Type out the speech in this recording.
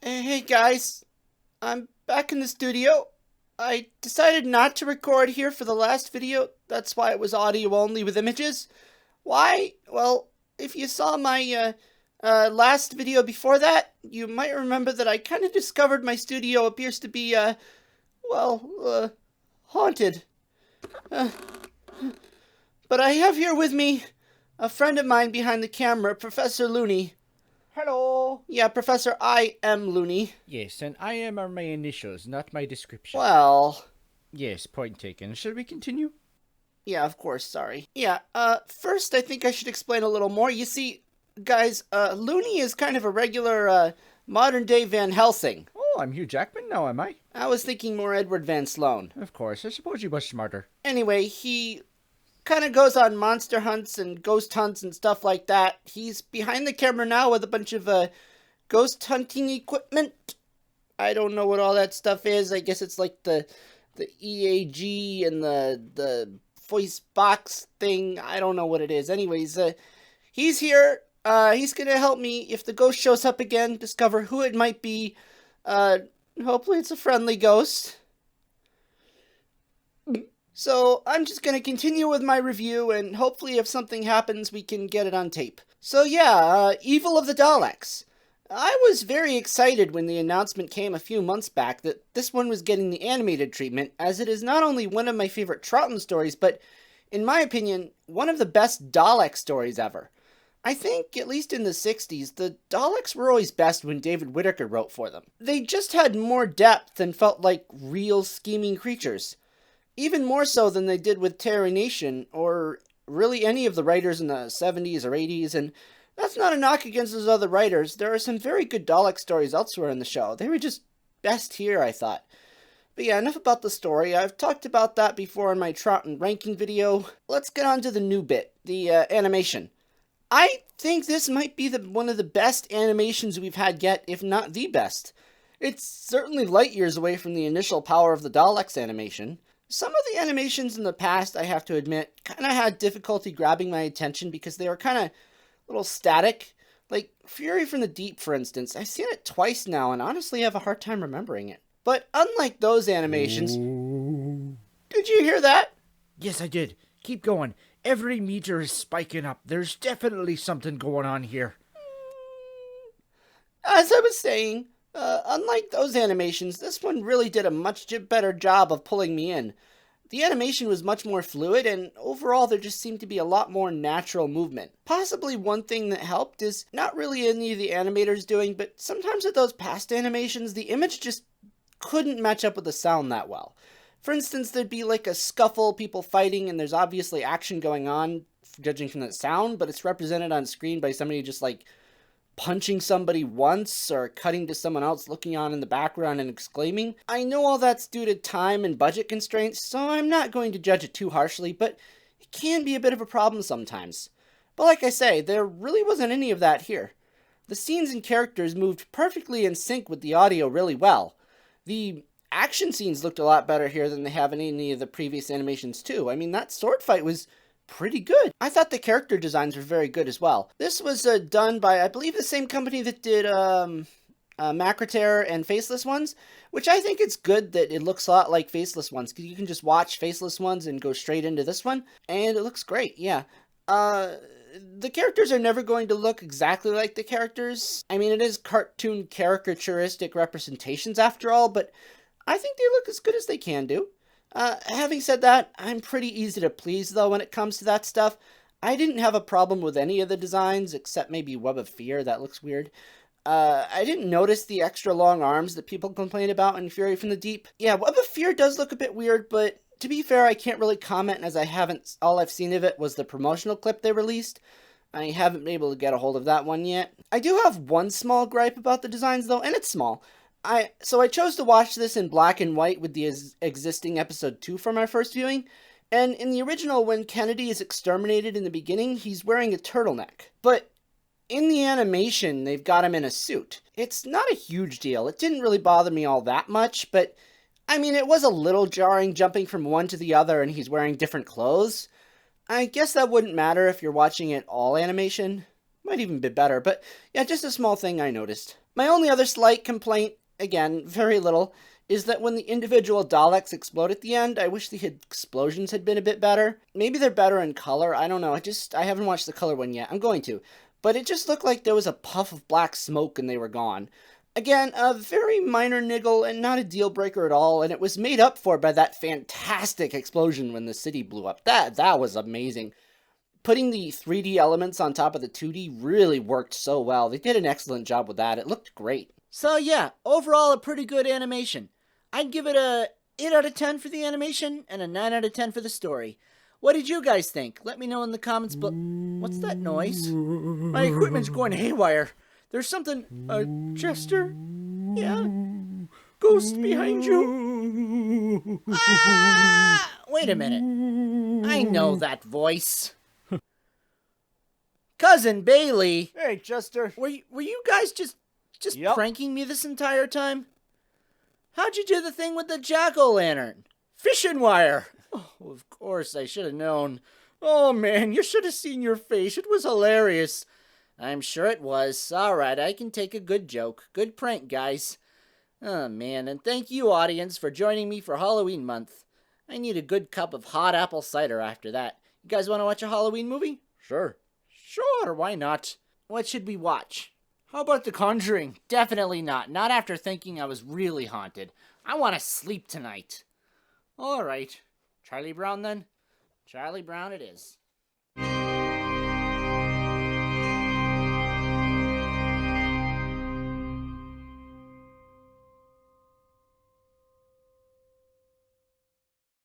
Hey guys, I'm back in the studio. I decided not to record here for the last video. That's why it was audio only with images. Why? Well, if you saw my last video before that, you might remember that I kind of discovered my studio appears to be, haunted. Uh, but I have here with me a friend of mine behind the camera, Professor Looney. Hello. Yeah, Professor I am Looney. Yes, and I am are my initials, not my description. Well, Yes, point taken. Shall we continue? yeah, of course, sorry. Yeah, first I think I should explain a little more. You see, guys, Looney is kind of a regular, modern day Van Helsing. Oh, I'm Hugh Jackman now, am I? I was thinking more Edward Van Sloan. Of course, I suppose you much smarter. Anyway, he kind of goes on monster hunts and ghost hunts and stuff like that. He's behind the camera now with a bunch of, ghost hunting equipment. I don't know what all that stuff is. I guess it's like the EAG and the voice box thing. I don't know what it is. Anyways, he's here. He's gonna help me if the ghost shows up again, discover who it might be. Hopefully it's a friendly ghost. So I'm just gonna continue with my review, and hopefully if something happens, we can get it on tape. So yeah, Evil of the Daleks. I was very excited when the announcement came a few months back that this one was getting the animated treatment, as it is not only one of my favorite Troughton stories, but, in my opinion, one of the best Dalek stories ever. I think, at least in the 60s, the Daleks were always best when David Whittaker wrote for them. They just had more depth and felt like real scheming creatures. Even more so than they did with Terry Nation, or really any of the writers in the 70s or 80s, and that's not a knock against those other writers. There are some very good Dalek stories elsewhere in the show. They were just best here, I thought. But yeah, enough about the story. I've talked about that before in my Troughton ranking video. Let's get on to the new bit, the animation. I think this might be one of the best animations we've had yet, if not the best. It's certainly light years away from the initial Power of the Daleks animation. Some of the animations in the past, I have to admit, kind of had difficulty grabbing my attention because they were kind of little static. Like Fury from the Deep, for instance. I've seen it twice now and honestly have a hard time remembering it. But unlike those animations... Ooh. Did you hear that? Yes, I did. Keep going. Every meter is spiking up. There's definitely something going on here. As I was saying, unlike those animations, this one really did a much better job of pulling me in. The animation was much more fluid, and overall there just seemed to be a lot more natural movement. Possibly one thing that helped is not really any of the animators doing, but sometimes with those past animations, the image just couldn't match up with the sound that well. For instance, there'd be like a scuffle, people fighting, and there's obviously action going on, judging from the sound, but it's represented on screen by somebody just like punching somebody once or cutting to someone else looking on in the background and exclaiming. I know all that's due to time and budget constraints, so I'm not going to judge it too harshly, but it can be a bit of a problem sometimes. But like I say, there really wasn't any of that here. The scenes and characters moved perfectly in sync with the audio really well. The action scenes looked a lot better here than they have in any of the previous animations too. I mean, that sword fight was pretty good. I thought the character designs were very good as well. This was done by, I believe, the same company that did Macroterror and Faceless Ones, which I think it's good that it looks a lot like Faceless Ones, because you can just watch Faceless Ones and go straight into this one, and it looks great, yeah. The characters are never going to look exactly like the characters. I mean, it is cartoon caricaturistic representations after all, but I think they look as good as they can do. Having said that, I'm pretty easy to please, though, when it comes to that stuff. I didn't have a problem with any of the designs, except maybe Web of Fear. That looks weird. I didn't notice the extra long arms that people complain about in Fury from the Deep. Yeah, Web of Fear does look a bit weird, but to be fair, I can't really comment, as all I've seen of it was the promotional clip they released. I haven't been able to get a hold of that one yet. I do have one small gripe about the designs, though, and it's small. So I chose to watch this in black and white with the existing episode 2 from our first viewing, and in the original, when Kennedy is exterminated in the beginning, he's wearing a turtleneck. But in the animation, they've got him in a suit. It's not a huge deal. It didn't really bother me all that much, but I mean, it was a little jarring jumping from one to the other and he's wearing different clothes. I guess that wouldn't matter if you're watching it all animation. Might even be better, but yeah, just a small thing I noticed. My only other slight complaint, again, very little, is that when the individual Daleks explode at the end, I wish the explosions had been a bit better. Maybe they're better in color, I don't know. I haven't watched the color one yet. I'm going to. But it just looked like there was a puff of black smoke and they were gone. Again, a very minor niggle and not a deal breaker at all, and it was made up for by that fantastic explosion when the city blew up. That was amazing. Putting the 3D elements on top of the 2D really worked so well. They did an excellent job with that. It looked great. So yeah, overall a pretty good animation. I'd give it a 8 out of 10 for the animation and a 9 out of 10 for the story. What did you guys think? Let me know in the comments below. What's that noise? My equipment's going haywire. There's something... Chester? Yeah? Ghost behind you? Ah! Wait a minute. I know that voice. Cousin Bailey. Hey, Chester. Were you guys just Yep. pranking me this entire time? How'd you do the thing with the jack-o'-lantern? Fishing wire. Oh, of course, I should have known. Oh, man, you should have seen your face. It was hilarious. I'm sure it was. All right, I can take a good joke. Good prank, guys. Oh, man, and thank you, audience, for joining me for Halloween month. I need a good cup of hot apple cider after that. You guys want to watch a Halloween movie? Sure. Sure, why not? What should we watch? How about The Conjuring? Definitely not. Not after thinking I was really haunted. I want to sleep tonight. All right. Charlie Brown then? Charlie Brown it is.